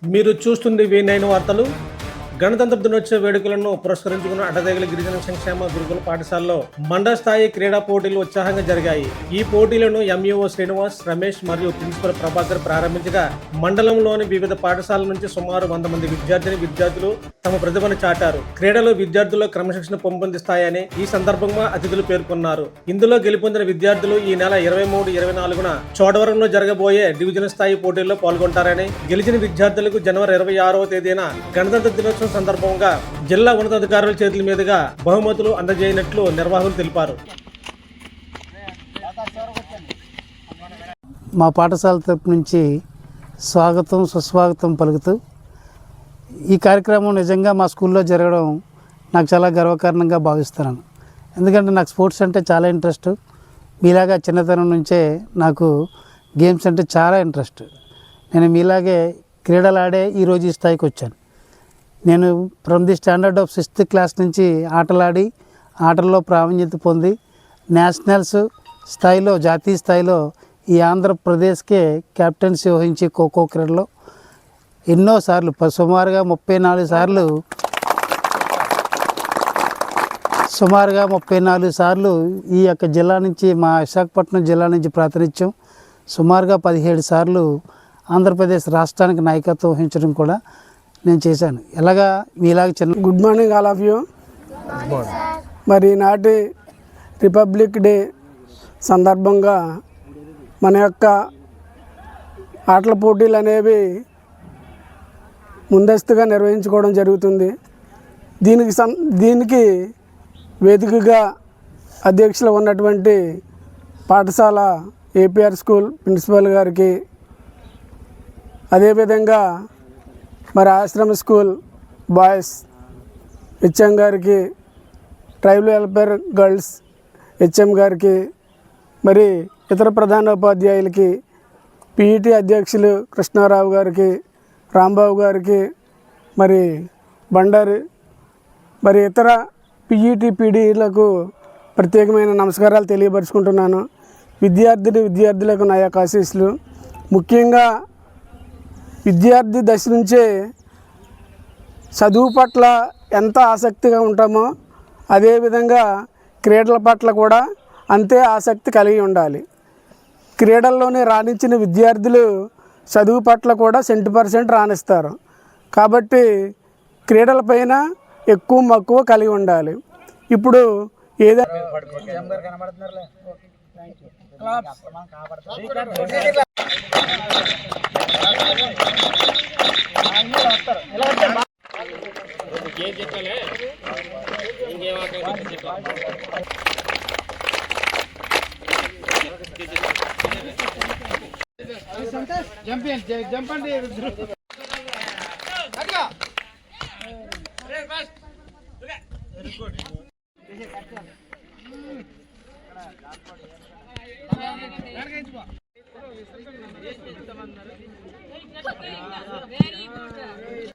మీరు చూస్తుంది V9 వార్తలు. గణతంత్ర దినోత్సవ వేడుకలను పురస్కరించుకున్న అడ్డదేగల గిరిజన సంక్షేమ గురుకుల పాఠశాలలో మండల స్థాయి క్రీడా పోటీలు ఉత్సాహంగా జరిగాయి. ఈ పోటీలను ఎంఈఓ శ్రీనివాస్, రమేష్ మరియు ప్రిన్సిపల్ ప్రభాకర్ ప్రారంభించగా మండలంలోని వివిధ పాఠశాలల నుంచి సుమారు 100 మంది విద్యార్థులు తమ ప్రతిభను చాటారు. క్రీడలు విద్యార్థుల్లో క్రమశిక్షణ పెంపొందిస్తాయని ఈ సందర్భంగా అతిథులు పేర్కొన్నారు. ఇందులో గెలుపొందిన విద్యార్థులు ఈ నెల 23, 24న చోడవరంలో జరగబోయే డివిజన్ స్థాయి పోటీల్లో పాల్గొంటారని, గెలిచిన విద్యార్థులకు జనవరి 26వ తేదీన గణతంత్ర దినోత్సవం సందర్భంగా జిల్లా ఉన్నతాధికారుల చేతుల మీదుగా బహుమతులు అందజేయనట్లు నిర్వాహకులు తెలిపారు. మా పాఠశాల తరపు నుంచి స్వాగతం సుస్వాగతం పలుకుతూ ఈ కార్యక్రమం నిజంగా మా స్కూల్లో జరగడం నాకు చాలా గర్వకారణంగా భావిస్తున్నాను. ఎందుకంటే నాకు స్పోర్ట్స్ అంటే చాలా ఇంట్రెస్ట్. మీలాగా చిన్నతనం నుంచే నాకు గేమ్స్ అంటే చాలా ఇంట్రెస్ట్. నేను మీలాగే క్రీడలు ఆడే ఈరోజు ఈ స్థాయికి వచ్చాను. నేను from the standard of 6th class నుంచి ఆటలాడి ఆటల్లో ప్రావీణ్యత పొంది నేషనల్స్ స్థాయిలో, జాతీయ స్థాయిలో ఈ ఆంధ్రప్రదేశ్కే క్యాప్టెన్సీ వహించి ఖోఖో క్రీడలో ఎన్నోసార్లు సుమారుగా 34 సార్లు ఈ యొక్క జిల్లా నుంచి, మా విశాఖపట్నం జిల్లా నుంచి ప్రాతినిధ్యం, సుమారుగా 17 సార్లు ఆంధ్రప్రదేశ్ రాష్ట్రానికి నాయకత్వం వహించడం కూడా నేను చేశాను. ఎలాగా మీలాగా చిన్న good morning all of you. మరి నాటి రిపబ్లిక్ డే సందర్భంగా మన యొక్క ఆటల పోటీలు అనేవి ముందస్తుగా నిర్వహించుకోవడం జరుగుతుంది. దీనికి వేదికగా అధ్యక్షులు ఉన్నటువంటి పాఠశాల ఏపీఆర్ స్కూల్ ప్రిన్సిపల్ గారికి, అదేవిధంగా మరి ఆశ్రమ స్కూల్ బాయ్స్ హెచ్ఎం గారికి, ట్రైబల్ వెల్ఫేర్ గర్ల్స్ హెచ్ఎం గారికి, మరి ఇతర ప్రధానోపాధ్యాయులకి, పీఈటీ అధ్యక్షులు కృష్ణారావు గారికి, రాంబాబు గారికి, మరి బండారి, మరి ఇతర పీఈటీ పీడీలకు ప్రత్యేకమైన నమస్కారాలు తెలియపరుచుకుంటున్నాను. విద్యార్థులకు నా యొక్క ఆశీస్సులు. ముఖ్యంగా విద్యార్థి దశ నుంచే చదువు పట్ల ఎంత ఆసక్తిగా ఉంటామో అదేవిధంగా క్రీడల పట్ల కూడా అంతే ఆసక్తి కలిగి ఉండాలి. క్రీడల్లోనే రాణించిన విద్యార్థులు చదువు పట్ల కూడా 100% రాణిస్తారు. కాబట్టి క్రీడలపైన ఎక్కువ మక్కువ కలిగి ఉండాలి. ఇప్పుడు ఏదైనా